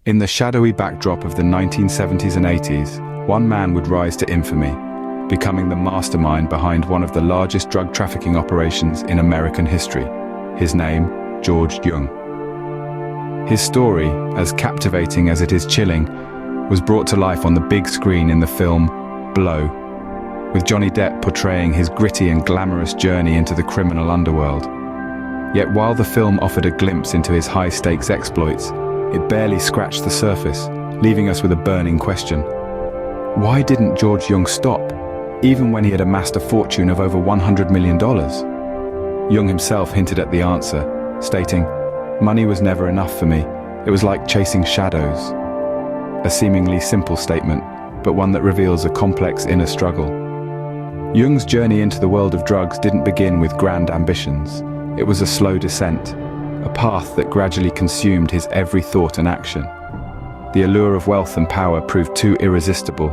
In the shadowy backdrop of the 1970s and 80s, one man would rise to infamy, becoming the mastermind behind one of the largest drug trafficking operations in American history. His name, George Jung. His story, as captivating as it is chilling, was brought to life on the big screen in the film Blow, with Johnny Depp portraying his gritty and glamorous journey into the criminal underworld. Yet while the film offered a glimpse into his high-stakes exploits, it barely scratched the surface, leaving us with a burning question. Why didn't George Jung stop, even when he had amassed a fortune of over $100 million? Jung himself hinted at the answer, stating, "Money was never enough for me. It was like chasing shadows." A seemingly simple statement, but one that reveals a complex inner struggle. Jung's journey into the world of drugs didn't begin with grand ambitions. It was a slow descent, a path that gradually consumed his every thought and action. The allure of wealth and power proved too irresistible,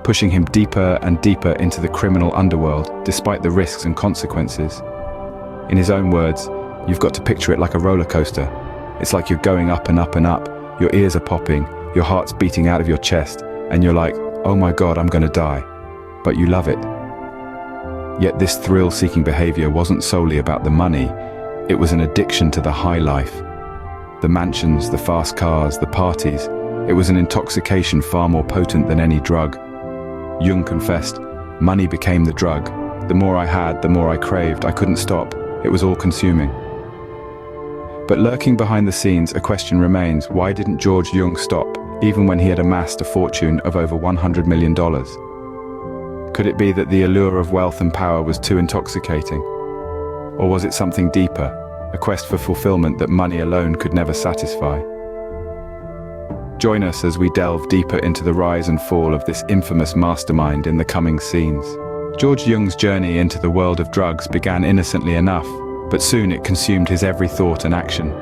pushing him deeper and deeper into the criminal underworld, despite the risks and consequences. In his own words, "You've got to picture it like a roller coaster. It's like you're going up and up and up. Your ears are popping, your heart's beating out of your chest, and you're like, oh my God, I'm gonna die. But you love it." Yet this thrill-seeking behavior wasn't solely about the money. It was an addiction to the high life. The mansions, the fast cars, the parties. It was an intoxication far more potent than any drug. Jung confessed, "Money became the drug. The more I had, the more I craved. I couldn't stop. It was all-consuming." But lurking behind the scenes, a question remains: why didn't George Jung stop, even when he had amassed a fortune of over $100 million? Could it be that the allure of wealth and power was too intoxicating? Or was it something deeper, a quest for fulfillment that money alone could never satisfy? Join us as we delve deeper into the rise and fall of this infamous mastermind in the coming scenes. George Jung's journey into the world of drugs began innocently enough, but soon it consumed his every thought and action.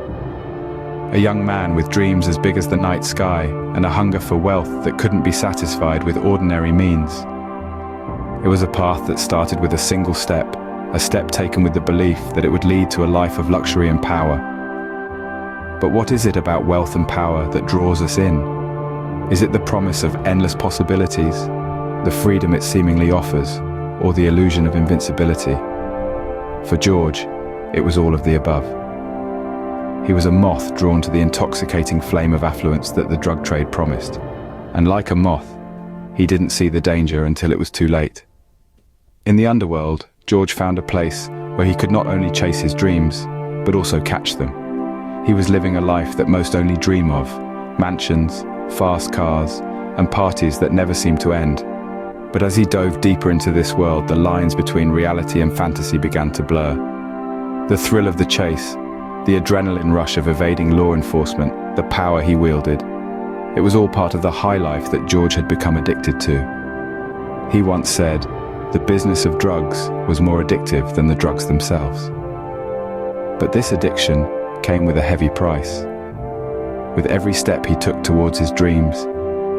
A young man with dreams as big as the night sky and a hunger for wealth that couldn't be satisfied with ordinary means. It was a path that started with a single step, a step taken with the belief that it would lead to a life of luxury and power. But what is it about wealth and power that draws us in? Is it the promise of endless possibilities, the freedom it seemingly offers, or the illusion of invincibility? For George, it was all of the above. He was a moth drawn to the intoxicating flame of affluence that the drug trade promised. And like a moth, he didn't see the danger until it was too late. In the underworld, George found a place where he could not only chase his dreams, but also catch them. He was living a life that most only dream of: mansions, fast cars, and parties that never seemed to end. But as he dove deeper into this world, the lines between reality and fantasy began to blur. The thrill of the chase, the adrenaline rush of evading law enforcement, the power he wielded. It was all part of the high life that George had become addicted to. He once said, "The business of drugs was more addictive than the drugs themselves." But this addiction came with a heavy price. With every step he took towards his dreams,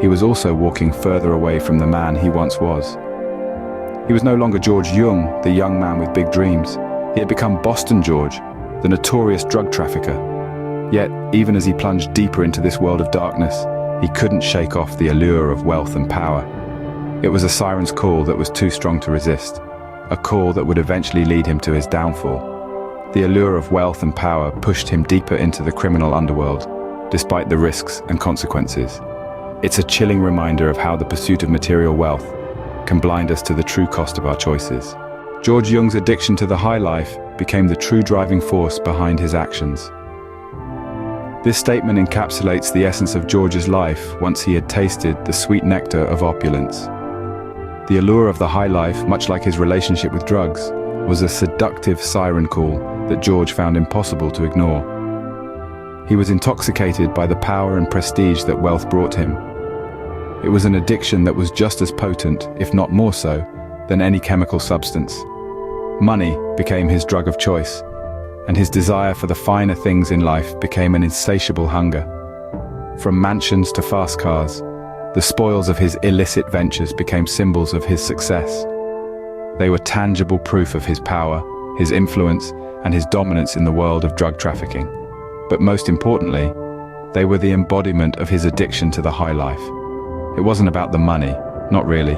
he was also walking further away from the man he once was. He was no longer George Jung, the young man with big dreams. He had become Boston George, the notorious drug trafficker. Yet, even as he plunged deeper into this world of darkness, he couldn't shake off the allure of wealth and power. It was a siren's call that was too strong to resist, a call that would eventually lead him to his downfall. The allure of wealth and power pushed him deeper into the criminal underworld, despite the risks and consequences. It's a chilling reminder of how the pursuit of material wealth can blind us to the true cost of our choices. George Jung's addiction to the high life became the true driving force behind his actions. This statement encapsulates the essence of George's life once he had tasted the sweet nectar of opulence. The allure of the high life, much like his relationship with drugs, was a seductive siren call that George found impossible to ignore. He was intoxicated by the power and prestige that wealth brought him. It was an addiction that was just as potent, if not more so, than any chemical substance. Money became his drug of choice, and his desire for the finer things in life became an insatiable hunger. From mansions to fast cars, the spoils of his illicit ventures became symbols of his success. They were tangible proof of his power, his influence, and his dominance in the world of drug trafficking. But most importantly, They were the embodiment of his addiction to the high life. It wasn't about the money, not really.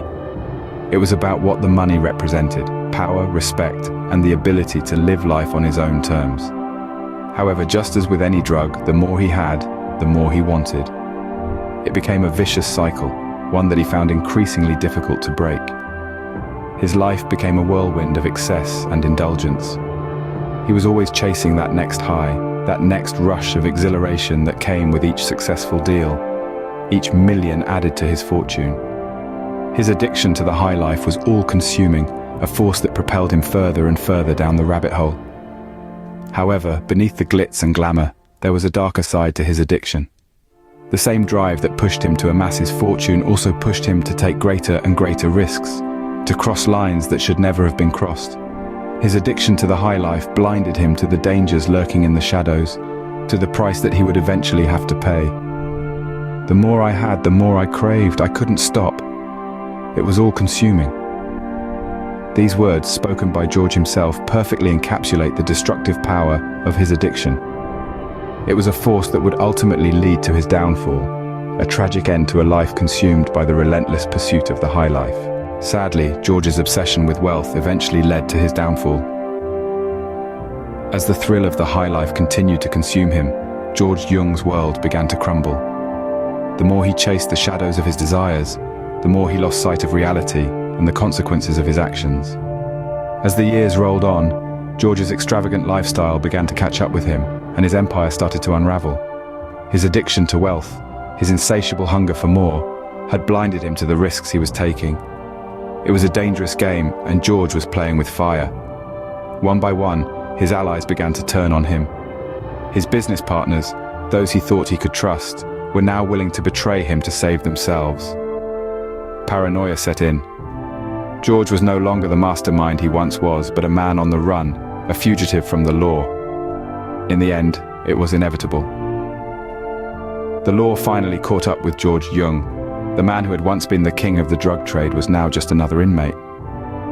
It was about what the money represented: power, respect, and the ability to live life on his own terms. However, just as with any drug, the more he had, the more he wanted. It became a vicious cycle, one that he found increasingly difficult to break. His life became a whirlwind of excess and indulgence. He was always chasing that next high, that next rush of exhilaration that came with each successful deal, each million added to his fortune. His addiction to the high life was all-consuming, a force that propelled him further and further down the rabbit hole. However, beneath the glitz and glamour, there was a darker side to his addiction. The same drive that pushed him to amass his fortune also pushed him to take greater and greater risks, to cross lines that should never have been crossed. His addiction to the high life blinded him to the dangers lurking in the shadows, to the price that he would eventually have to pay. The more I had, the more I craved. I couldn't stop. It was all-consuming. These words, spoken by George himself, perfectly encapsulate the destructive power of his addiction. It was a force that would ultimately lead to his downfall, a tragic end to a life consumed by the relentless pursuit of the high life. Sadly, George's obsession with wealth eventually led to his downfall. As the thrill of the high life continued to consume him, George Jung's world began to crumble. The more he chased the shadows of his desires, the more he lost sight of reality and the consequences of his actions. As the years rolled on, George's extravagant lifestyle began to catch up with him, and his empire started to unravel. His addiction to wealth, his insatiable hunger for more, had blinded him to the risks he was taking. It was a dangerous game, and George was playing with fire. One by one, his allies began to turn on him. His business partners, those he thought he could trust, were now willing to betray him to save themselves. Paranoia set in. George was no longer the mastermind he once was, but a man on the run, a fugitive from the law. In the end, it was inevitable. The law finally caught up with George Jung. The man who had once been the king of the drug trade was now just another inmate.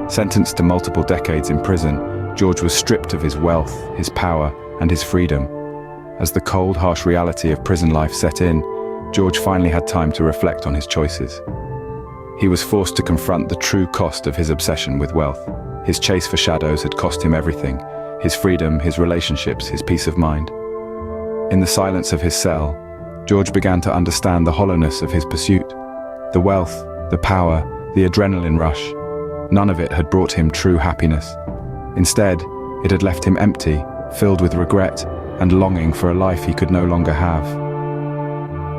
Sentenced to multiple decades in prison, George was stripped of his wealth, his power, and his freedom. As the cold, harsh reality of prison life set in, George finally had time to reflect on his choices. He was forced to confront the true cost of his obsession with wealth. His chase for shadows had cost him everything: his freedom, his relationships, his peace of mind. In the silence of his cell, George began to understand the hollowness of his pursuit. The wealth, the power, the adrenaline rush, none of it had brought him true happiness. Instead, it had left him empty, filled with regret and longing for a life he could no longer have.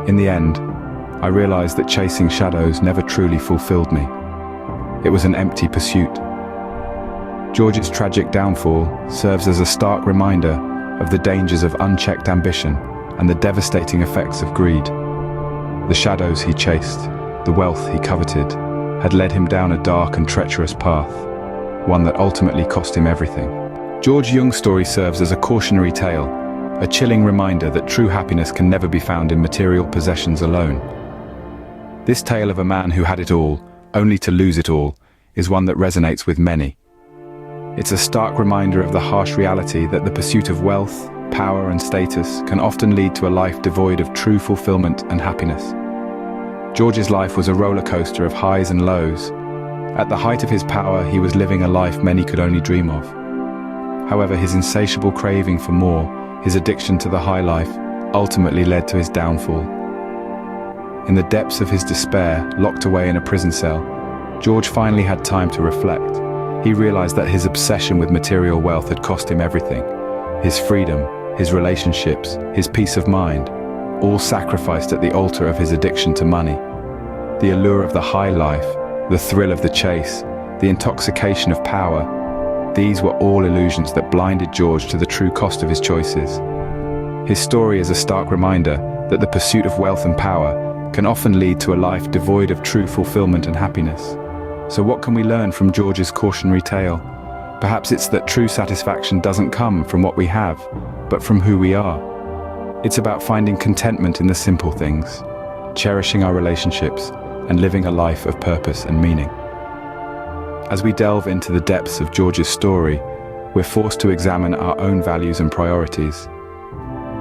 In the end, I realized that chasing shadows never truly fulfilled me. It was an empty pursuit. George's tragic downfall serves as a stark reminder of the dangers of unchecked ambition and the devastating effects of greed. The shadows he chased, the wealth he coveted, had led him down a dark and treacherous path, one that ultimately cost him everything. George Jung's story serves as a cautionary tale, a chilling reminder that true happiness can never be found in material possessions alone. This tale of a man who had it all, only to lose it all, is one that resonates with many. It's a stark reminder of the harsh reality that the pursuit of wealth, power, and status can often lead to a life devoid of true fulfillment and happiness. George's life was a roller coaster of highs and lows. At the height of his power, he was living a life many could only dream of. However, his insatiable craving for more, his addiction to the high life, ultimately led to his downfall. In the depths of his despair, locked away in a prison cell, George finally had time to reflect. He realized that his obsession with material wealth had cost him everything: his freedom, his relationships, his peace of mind, all sacrificed at the altar of his addiction to money. The allure of the high life, the thrill of the chase, the intoxication of power, these were all illusions that blinded George to the true cost of his choices. His story is a stark reminder that the pursuit of wealth and power can often lead to a life devoid of true fulfillment and happiness. So what can we learn from George's cautionary tale? Perhaps it's that true satisfaction doesn't come from what we have, but from who we are. It's about finding contentment in the simple things, cherishing our relationships, and living a life of purpose and meaning. As we delve into the depths of George's story, we're forced to examine our own values and priorities.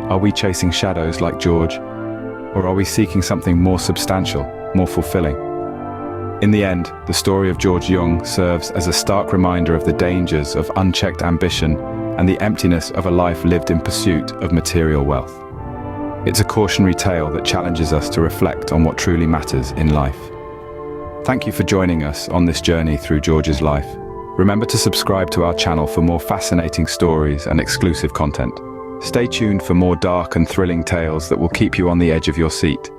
Are we chasing shadows like George? Or are we seeking something more substantial, more fulfilling? In the end, the story of George Jung serves as a stark reminder of the dangers of unchecked ambition and the emptiness of a life lived in pursuit of material wealth. It's a cautionary tale that challenges us to reflect on what truly matters in life. Thank you for joining us on this journey through George's life. Remember to subscribe to our channel for more fascinating stories and exclusive content. Stay tuned for more dark and thrilling tales that will keep you on the edge of your seat.